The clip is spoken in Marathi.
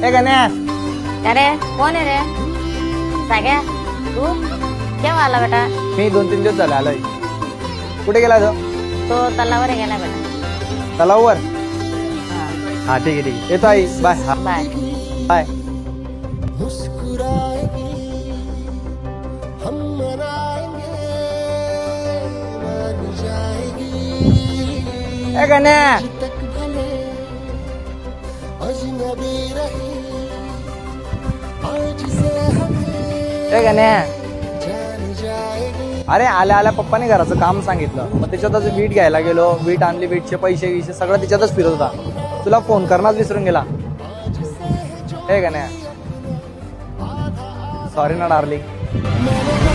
ए गण्या, अरे कोण आहे रे? साग्या तू केव्हा आला बेटा? मी 2-3 दिवस झाले आलोय. कुठे गेला तो? तो तलावर गेला बेटा. तलाववर. हा, हा ठीक आहे ठीक आहे, येतो आई. बाय. हा बाय. बाय. ए गण्या, ए गण्या. अरे आल्या आल्या पप्पाने घराचं काम सांगितलं, मग त्याच्यातच वीट घ्यायला गेलो. वीट आणली, वीटचे पैसे सगळं त्याच्यातच फिरत होता. तुला फोन करणंच विसरून गेला. हे गण्या, सॉरी ना डार्लिंग.